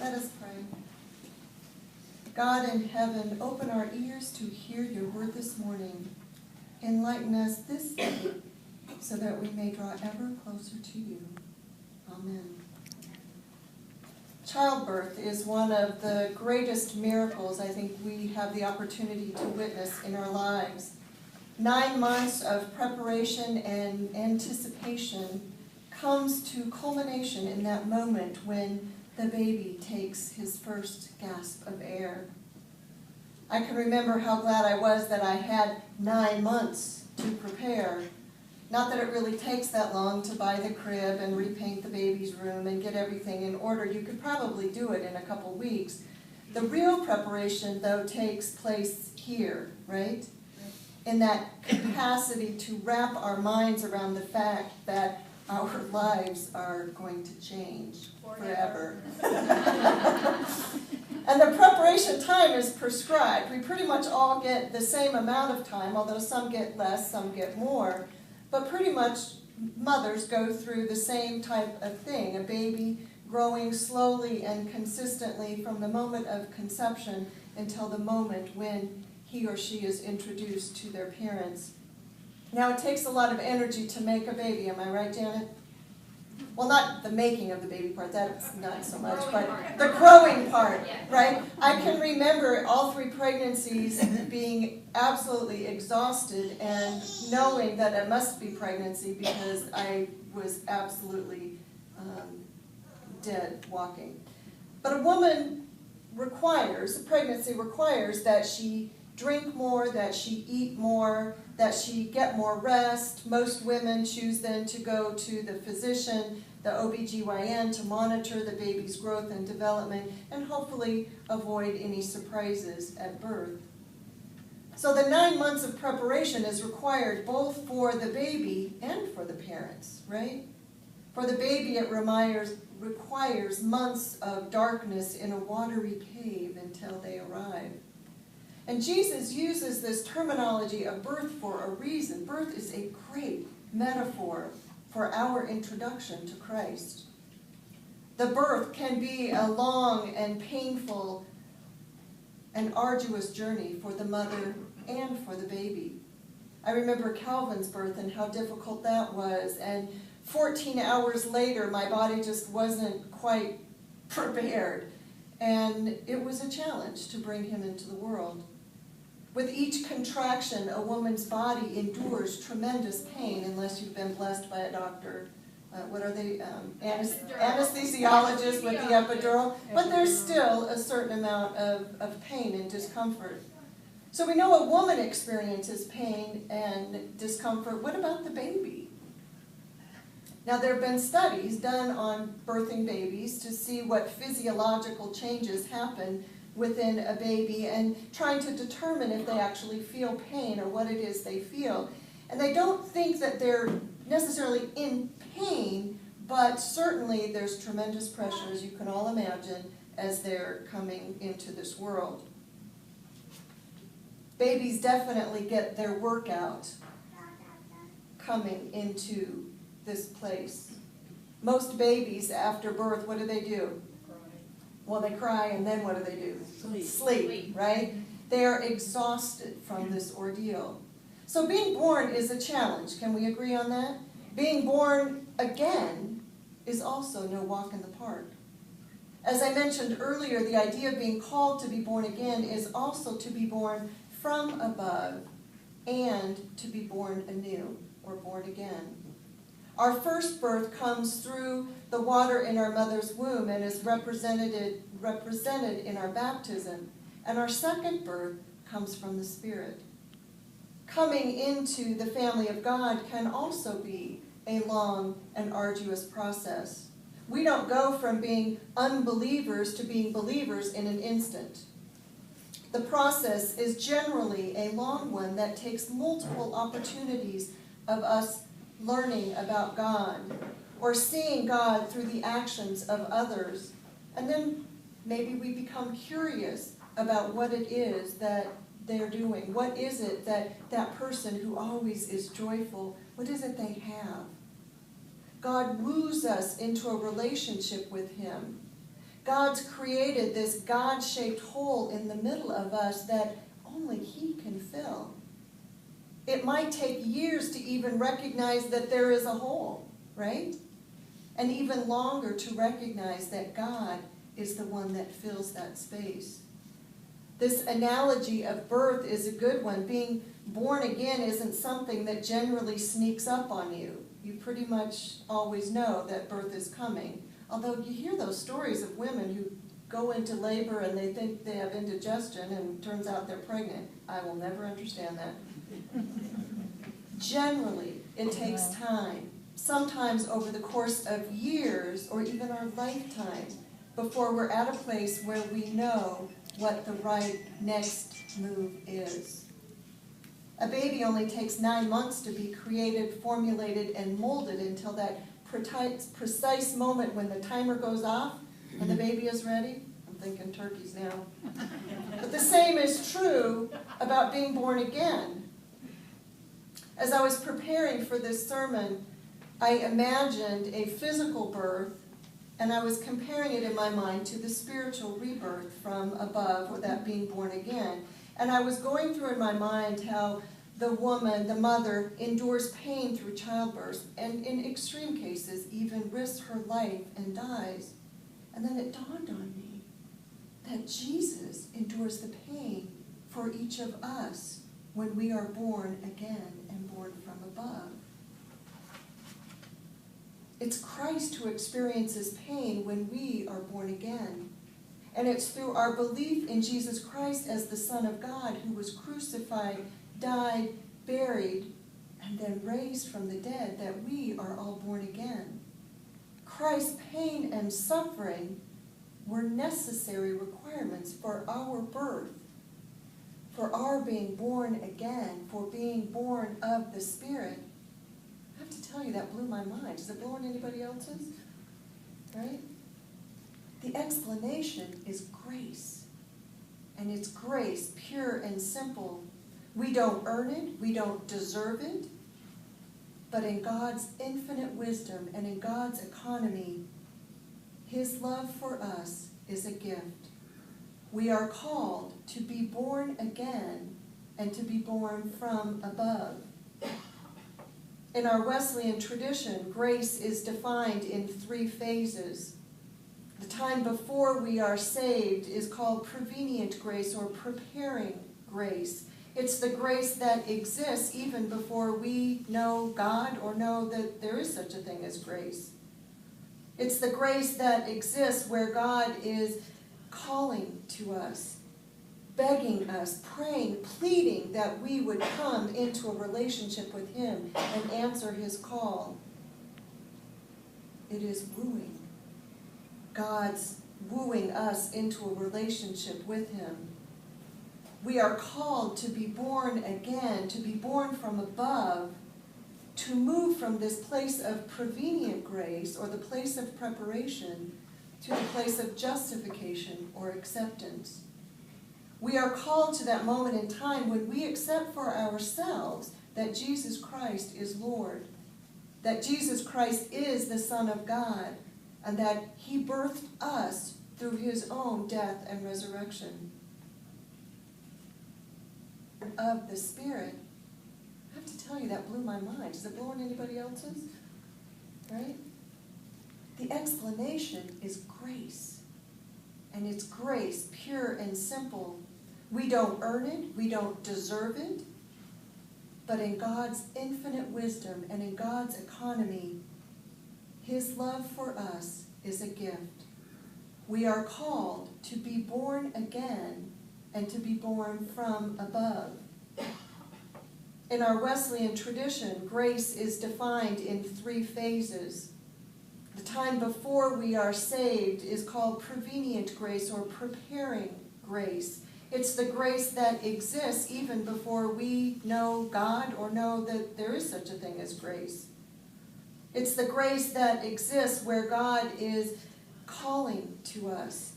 Let us pray. God in heaven, open our ears to hear your word this morning. Enlighten us this day so that we may draw ever closer to you. Amen. Childbirth is one of the greatest miracles I think we have the opportunity to witness in our lives. 9 months of preparation and anticipation comes to culmination in that moment when the baby takes his first gasp of air. I can remember how glad I was that I had 9 months to prepare. Not that it really takes that long to buy the crib and repaint the baby's room and get everything in order. You could probably do it in a couple weeks. The real preparation, though, takes place here, right? In that capacity to wrap our minds around the fact that our lives are going to change forever. And the preparation time is prescribed. We pretty much all get the same amount of time, although some get less, some get more. But pretty much mothers go through the same type of thing, a baby growing slowly and consistently from the moment of conception until the moment when he or she is introduced to their parents. Now, it takes a lot of energy to make a baby, am I right, Janet? Well, not the making of the baby part, that's not so much, but the growing part, right? I can remember all 3 pregnancies being absolutely exhausted and knowing that it must be pregnancy because I was absolutely dead walking. But a woman requires, a pregnancy requires that she drink more, that she eat more, that she get more rest. Most women choose then to go to the physician, the OBGYN, to monitor the baby's growth and development and hopefully avoid any surprises at birth. So the 9 months of preparation is required both for the baby and for the parents, right? For the baby, it requires months of darkness in a watery cave until they arrive. And Jesus uses this terminology of birth for a reason. Birth is a great metaphor for our introduction to Christ. The birth can be a long and painful and arduous journey for the mother and for the baby. I remember Calvin's birth and how difficult that was, and 14 hours later my body just wasn't quite prepared, and it was a challenge to bring him into the world. With each contraction, a woman's body endures tremendous pain unless you've been blessed by a doctor. What are they? Anesthesiologist with the epidural. But there's still a certain amount of pain and discomfort. So we know a woman experiences pain and discomfort. What about the baby? Now, there have been studies done on birthing babies to see what physiological changes happen within a baby and trying to determine if they actually feel pain or what it is they feel. And they don't think that they're necessarily in pain, but certainly there's tremendous pressure, as you can all imagine, as they're coming into this world. Babies definitely get their workout coming into this place. Most babies after birth, what do? Well, they cry, and then what do? Sleep, right? They are exhausted from this ordeal. So being born is a challenge. Can we agree on that? Being born again is also no walk in the park. As I mentioned earlier, the idea of being called to be born again is also to be born from above and to be born anew or born again. Our first birth comes through the water in our mother's womb and is represented in our baptism. And our second birth comes from the Spirit. Coming into the family of God can also be a long and arduous process. We don't go from being unbelievers to being believers in an instant. The process is generally a long one that takes multiple opportunities of us learning about God or seeing God through the actions of others. And then maybe we become curious about what it is that they're doing. What is it that person who always is joyful, what is it they have? God woos us into a relationship with him. God's created this God-shaped hole in the middle of us that only He can fill. It might take years to even recognize that there is a hole, right? And even longer to recognize that God is the one that fills that space. This analogy of birth is a good one. Being born again isn't something that generally sneaks up on you. You pretty much always know that birth is coming. Although you hear those stories of women who go into labor and they think they have indigestion and it turns out they're pregnant. I will never understand that. Generally, it takes time, sometimes over the course of years or even our lifetime, before we're at a place where we know what the right next move is. A baby only takes 9 months to be created, formulated, and molded until that precise moment when the timer goes off and the baby is ready. I'm thinking turkeys now. But the same is true about being born again. As I was preparing for this sermon, I imagined a physical birth, and I was comparing it in my mind to the spiritual rebirth from above, or that being born again. And I was going through in my mind how the woman, the mother, endures pain through childbirth, and in extreme cases even risks her life and dies. And then it dawned on me that Jesus endures the pain for each of us when we are born again and born from above. It's Christ who experiences pain when we are born again. And it's through our belief in Jesus Christ as the Son of God, who was crucified, died, buried, and then raised from the dead, that we are all born again. Christ's pain and suffering were necessary requirements for our birth, for our being born again, for being born of the Spirit. I have to tell you, that blew my mind. Does it blow on anybody else's? Right? The explanation is grace. And it's grace, pure and simple. We don't earn it. We don't deserve it. But in God's infinite wisdom and in God's economy, His love for us is a gift. We are called to be born again and to be born from above. In our Wesleyan tradition, grace is defined in 3 phases. The time before we are saved is called prevenient grace, or preparing grace. It's the grace that exists even before we know God or know that there is such a thing as grace. It's the grace that exists where God is calling to us, begging us, praying, pleading that we would come into a relationship with Him and answer His call. It is wooing. God's wooing us into a relationship with Him. We are called to be born again, to be born from above, to move from this place of prevenient grace, or the place of preparation, to the place of justification or acceptance. We are called to that moment in time when we accept for ourselves that Jesus Christ is Lord, that Jesus Christ is the Son of God, and that He birthed us through His own death and resurrection. Of the Spirit, I have to tell you, that blew my mind. Does it blow on anybody else's? Right? The explanation is grace. And it's grace, pure and simple. We don't earn it. We don't deserve it. But in God's infinite wisdom and in God's economy, His love for us is a gift. We are called to be born again and to be born from above. In our Wesleyan tradition, grace is defined in 3 phases. The time before we are saved is called prevenient grace, or preparing grace. It's the grace that exists even before we know God or know that there is such a thing as grace. It's the grace that exists where God is calling to us,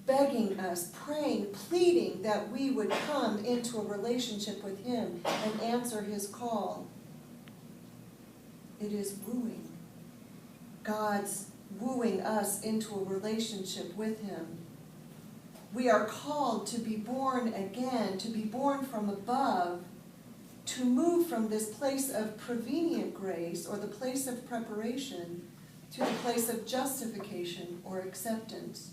begging us, praying, pleading that we would come into a relationship with Him and answer His call. It is wooing. God's wooing us into a relationship with him. We are called to be born again, to be born from above, to move from this place of prevenient grace, or the place of preparation, to the place of justification or acceptance.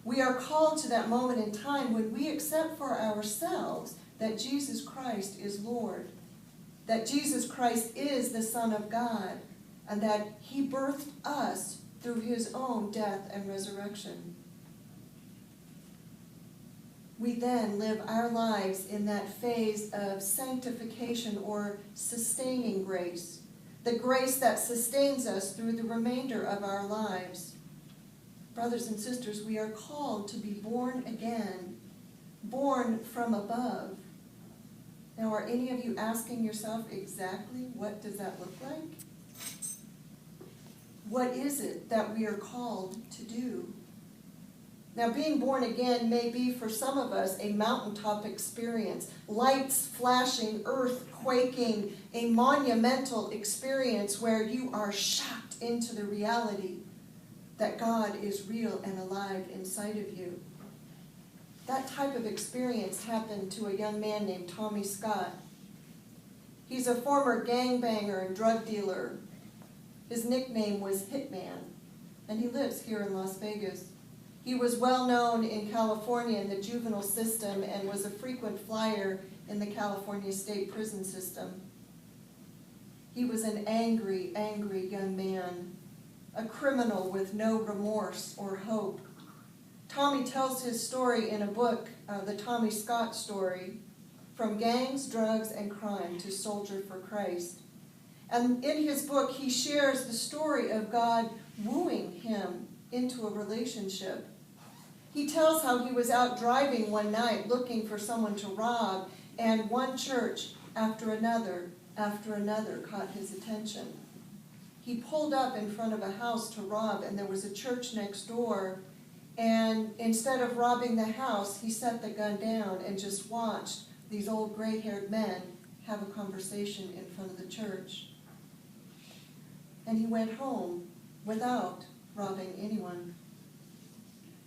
We are called to that moment in time when we accept for ourselves that Jesus Christ is Lord, that Jesus Christ is the Son of God, and that he birthed us through his own death and resurrection. We then live our lives in that phase of sanctification or sustaining grace, the grace that sustains us through the remainder of our lives. Brothers and sisters, we are called to be born again, born from above. Now, are any of you asking yourself exactly what does that look like? What is it that we are called to do? Now, being born again may be for some of us a mountaintop experience, lights flashing, earth quaking, a monumental experience where you are shocked into the reality that God is real and alive inside of you. That type of experience happened to a young man named Tommy Scott. He's a former gangbanger and drug dealer. His nickname was Hitman, and he lives here in Las Vegas. He was well known in California in the juvenile system and was a frequent flyer in the California state prison system. He was an angry, angry young man, a criminal with no remorse or hope. Tommy tells his story in a book, The Tommy Scott Story, From Gangs, Drugs, and Crime to Soldier for Christ. And in his book, he shares the story of God wooing him into a relationship. He tells how he was out driving one night looking for someone to rob, and one church after another caught his attention. He pulled up in front of a house to rob, and there was a church next door, and instead of robbing the house, he set the gun down and just watched these old gray-haired men have a conversation in front of the church. And he went home without robbing anyone.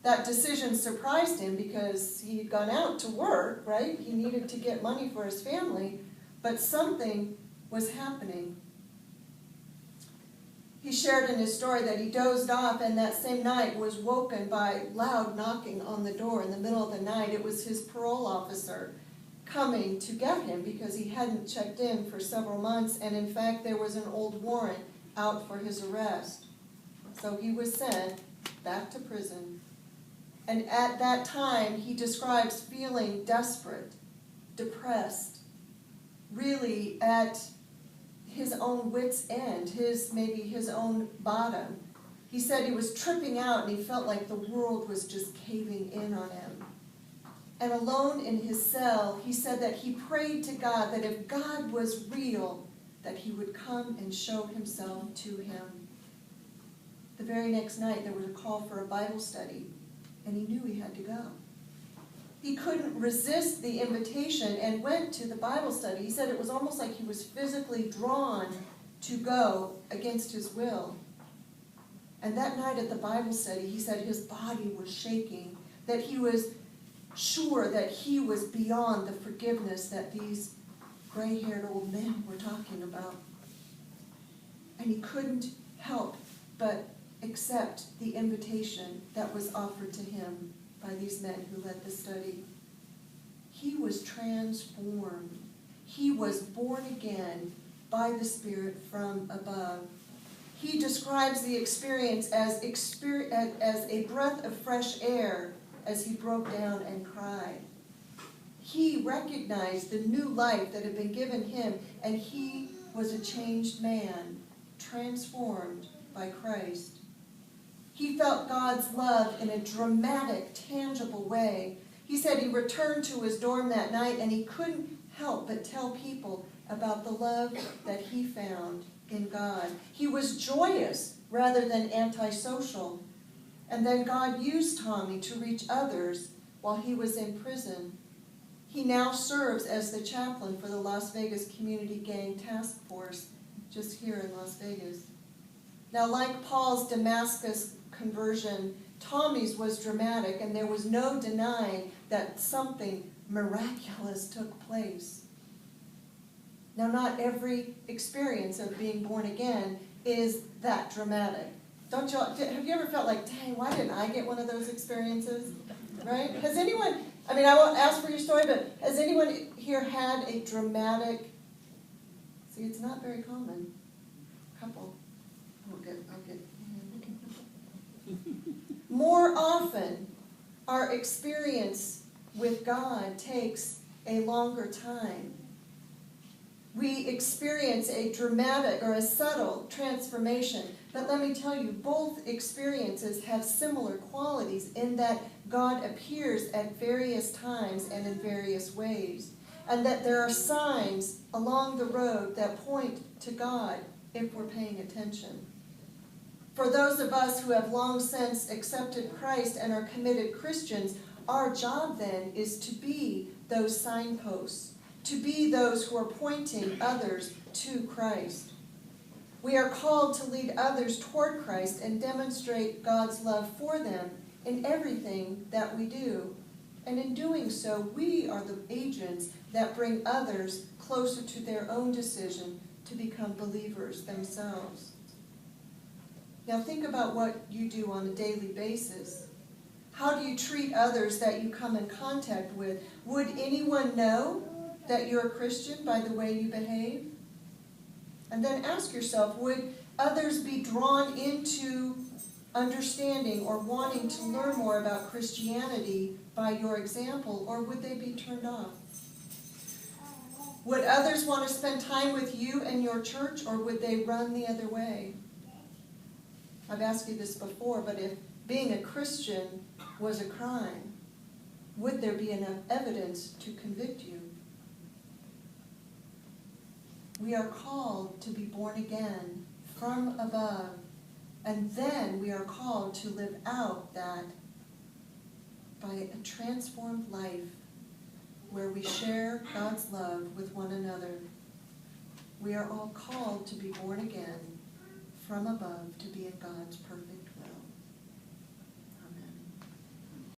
That decision surprised him because he had gone out to work, right? He needed to get money for his family, but something was happening. He shared in his story that he dozed off and that same night was woken by loud knocking on the door in the middle of the night. It was his parole officer coming to get him because he hadn't checked in for several months, and in fact there was an old warrant out for his arrest. So he was sent back to prison. And at that time, he describes feeling desperate, depressed, really at his own wit's end, maybe his own bottom. He said he was tripping out and he felt like the world was just caving in on him. And alone in his cell, he said that he prayed to God that if God was real, that he would come and show himself to him. The very next night, there was a call for a Bible study, and he knew he had to go. He couldn't resist the invitation and went to the Bible study. He said it was almost like he was physically drawn to go against his will. And that night at the Bible study, he said his body was shaking, that he was sure that he was beyond the forgiveness that these gray-haired old men were talking about. And he couldn't help but accept the invitation that was offered to him by these men who led the study. He was transformed. He was born again by the Spirit from above. He describes the experience as a breath of fresh air as he broke down and cried. He recognized the new life that had been given him, and he was a changed man, transformed by Christ. He felt God's love in a dramatic, tangible way. He said he returned to his dorm that night and he couldn't help but tell people about the love that he found in God. He was joyous rather than antisocial. And then God used Tommy to reach others while he was in prison. He now serves as the chaplain for the Las Vegas Community Gang Task Force, just here in Las Vegas. Now, like Paul's Damascus conversion, Tommy's was dramatic, and there was no denying that something miraculous took place. Now, not every experience of being born again is that dramatic. Don't you? Have you ever felt like, dang, why didn't I get one of those experiences? Right? Has anyone, I mean, I won't ask for your story, but has anyone here had a dramatic, see, it's not very common, couple. I'll get. More often, our experience with God takes a longer time. We experience a dramatic or a subtle transformation. But let me tell you, both experiences have similar qualities in that God appears at various times and in various ways, and that there are signs along the road that point to God if we're paying attention. For those of us who have long since accepted Christ and are committed Christians, our job then is to be those signposts, to be those who are pointing others to Christ. We are called to lead others toward Christ and demonstrate God's love for them in everything that we do. And in doing so, we are the agents that bring others closer to their own decision to become believers themselves. Now think about what you do on a daily basis. How do you treat others that you come in contact with? Would anyone know that you're a Christian by the way you behave? And then ask yourself, would others be drawn into understanding or wanting to learn more about Christianity by your example, or would they be turned off? Would others want to spend time with you and your church, or would they run the other way? I've asked you this before, but if being a Christian was a crime, would there be enough evidence to convict you? We are called to be born again from above, and then we are called to live out that by a transformed life where we share God's love with one another. We are all called to be born again from above to be in God's perfect